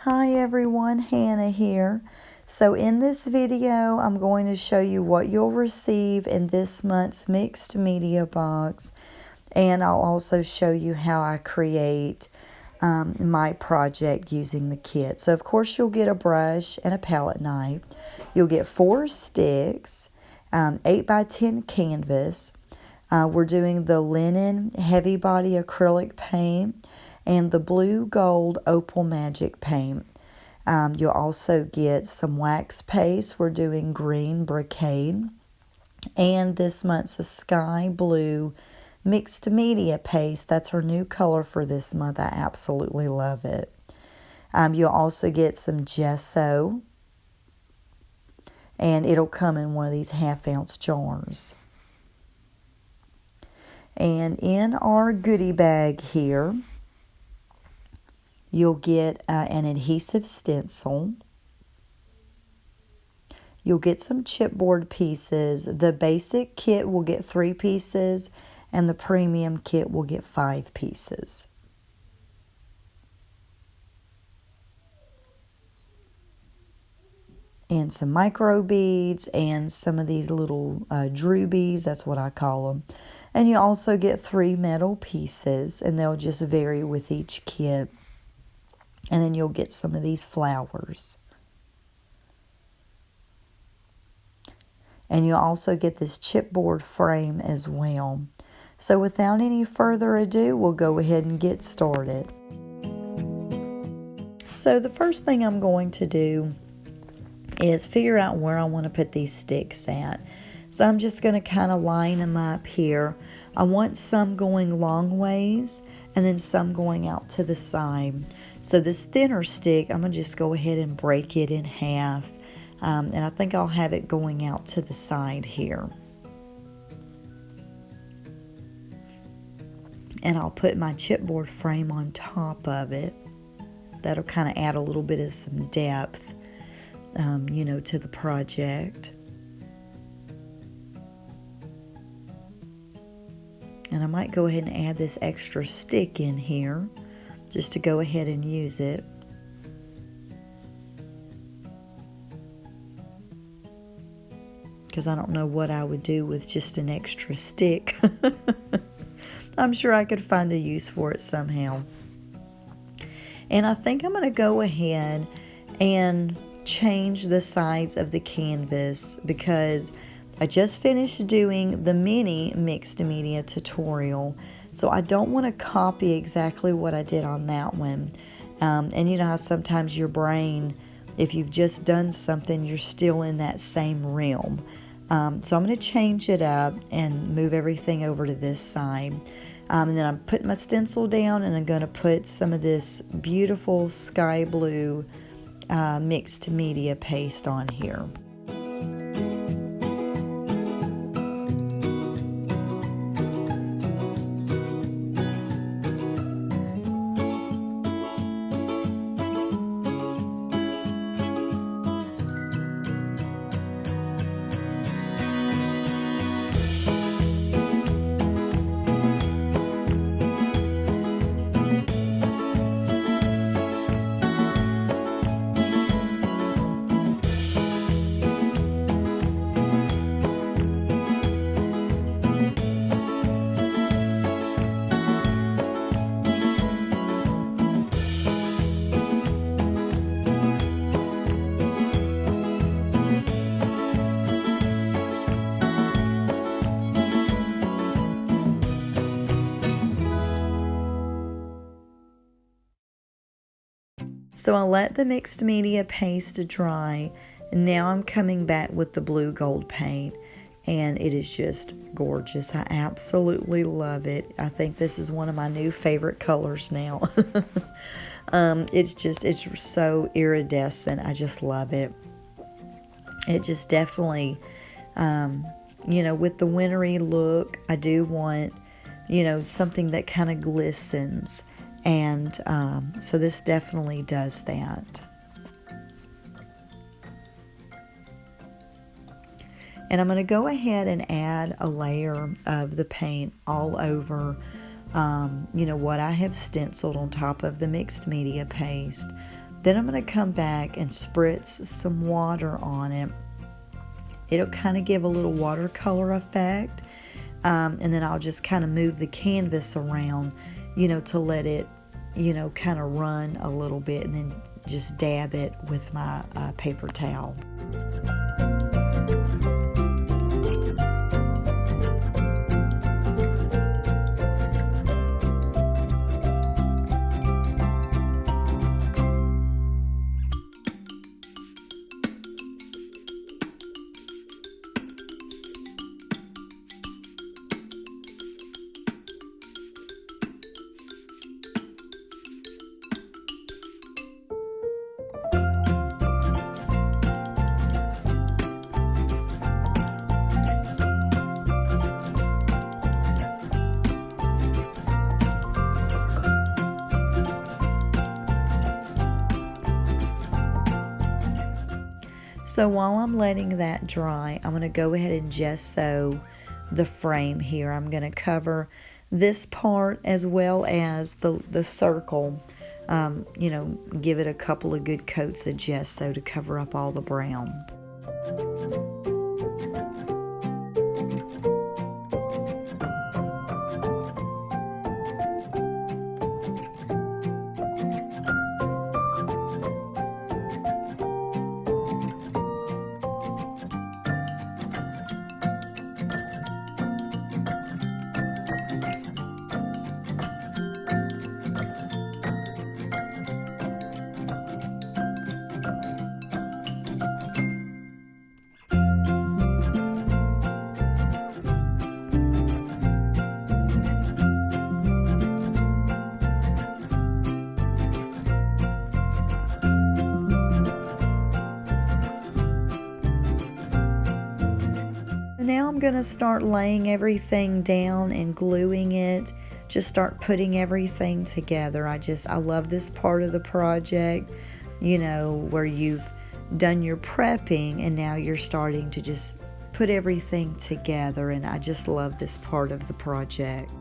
Hi everyone, Hannah here. So in this video, I'm going to show you what you'll receive in this month's mixed media box, and I'll also show you how I create my project using the kit. So of course you'll get a brush and a palette knife. You'll get 4 sticks, 8 by 10 canvas. We're doing the linen heavy body acrylic paint and the blue gold opal magic paint. You'll also get some wax paste. We're doing green brocade. And this month's a sky blue mixed media paste. That's her new color for this month. I absolutely love it. You'll also get some gesso. And it'll come in one of these 1/2 ounce jars. And in our goodie bag here, you'll get an adhesive stencil. You'll get some chipboard pieces. The basic kit will get 3 pieces, and the premium kit will get 5 pieces. And some micro beads and some of these little droobies, that's what I call them. And you also get 3 metal pieces, and they'll just vary with each kit. And then you'll get some of these flowers. And you'll also get this chipboard frame as well. So without any further ado, we'll go ahead and get started. So the first thing I'm going to do is figure out where I want to put these sticks at. So I'm just going to kind of line them up here. I want some going long ways and then some going out to the side. So this thinner stick, I'm going to just go ahead and break it in half. And I think I'll have it going out to the side here. And I'll put my chipboard frame on top of it. That'll kind of add a little bit of some depth, to the project. And I might go ahead and add this extra stick in here just to go ahead and use it. Because I don't know what I would do with just an extra stick. I'm sure I could find a use for it somehow. And I think I'm going to go ahead and change the size of the canvas because I just finished doing the mini mixed media tutorial. So I don't want to copy exactly what I did on that one. And you know how sometimes your brain, if you've just done something, you're still in that same realm. So I'm going to change it up and move everything over to this side. And then I'm putting my stencil down and I'm going to put some of this beautiful sky blue mixed media paste on here. So I'll let the mixed media paste dry. Now I'm coming back with the blue gold paint, and it is just gorgeous. I absolutely love it. I think this is one of my new favorite colors now. It's so iridescent. I just love it. It just definitely, with the wintry look, I do want, something that kind of glistens. And so this definitely does that. And I'm going to go ahead and add a layer of the paint all over what I have stenciled on top of the mixed media paste. Then I'm going to come back and spritz some water on it. It'll kind of give a little watercolor effect. And then I'll just kind of move the canvas around, to let it, kind of run a little bit, and then just dab it with my paper towel. So while I'm letting that dry, I'm going to go ahead and gesso the frame here. I'm going to cover this part as well as the circle. Give it a couple of good coats of gesso to cover up all the brown. Now I'm going to start laying everything down and gluing it. Just start putting everything together. I love this part of the project, where you've done your prepping and now you're starting to just put everything together, and I just love this part of the project.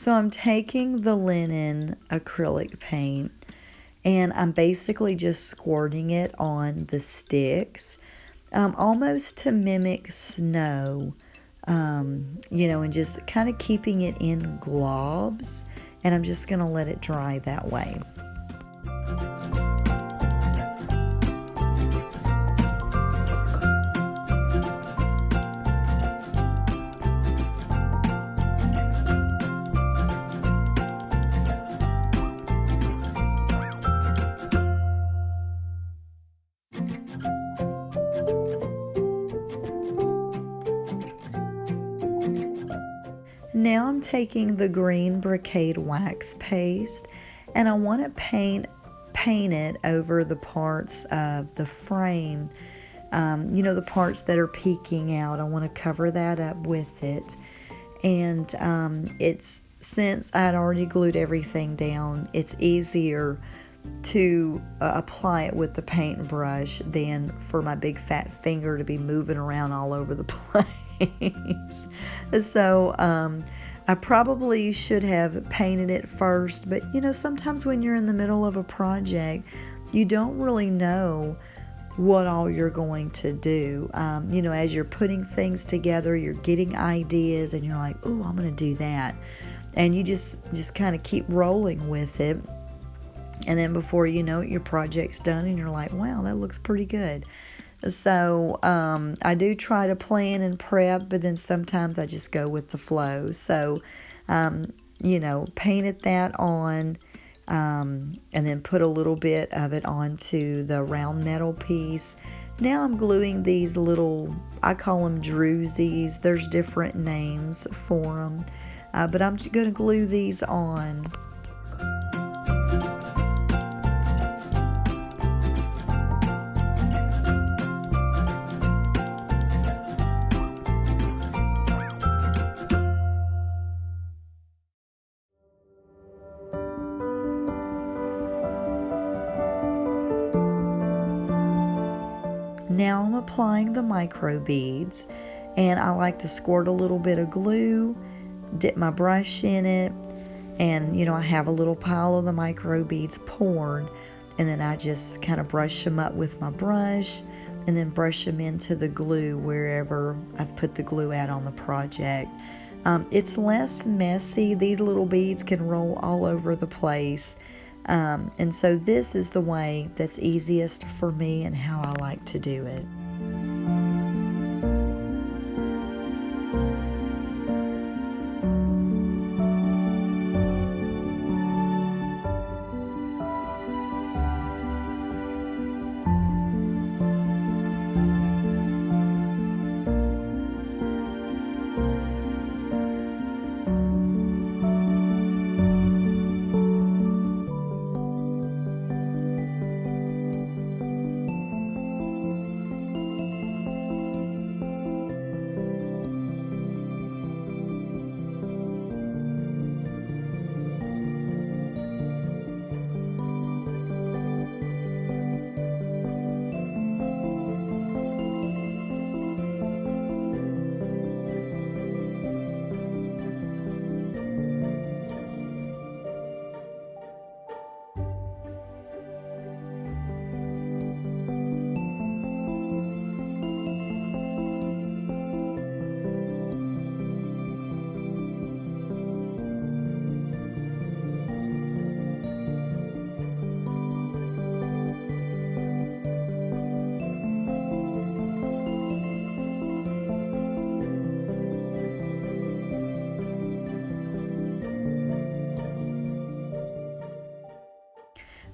So I'm taking the linen acrylic paint and I'm basically just squirting it on the sticks, almost to mimic snow, and just kind of keeping it in globs. And I'm just going to let it dry that way. Now I'm taking the green brocade wax paste and I want to paint it over the parts of the frame, the parts that are peeking out. I want to cover that up with it. And since I had already glued everything down, it's easier to apply it with the paintbrush than for my big fat finger to be moving around all over the place. So I probably should have painted it first, but sometimes when you're in the middle of a project, you don't really know what all you're going to do. As you're putting things together, you're getting ideas and you're like, oh, I'm going to do that. And you just kind of keep rolling with it. And then before you know it, your project's done and you're like, wow, that looks pretty good. So I do try to plan and prep, but then sometimes I just go with the flow. So, painted that on and then put a little bit of it onto the round metal piece. Now I'm gluing these little, I call them drusies. There's different names for them, but I'm going to glue these on. Now I'm applying the micro beads, and I like to squirt a little bit of glue, dip my brush in it, and I have a little pile of the micro beads poured, and then I just kind of brush them up with my brush and then brush them into the glue wherever I've put the glue at on the project. It's less messy. These little beads can roll all over the place. And so this is the way that's easiest for me and how I like to do it.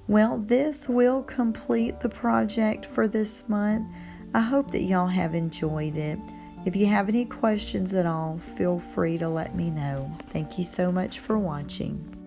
Well, this will complete the project for this month. I hope that y'all have enjoyed it. If you have any questions at all, feel free to let me know. Thank you so much for watching.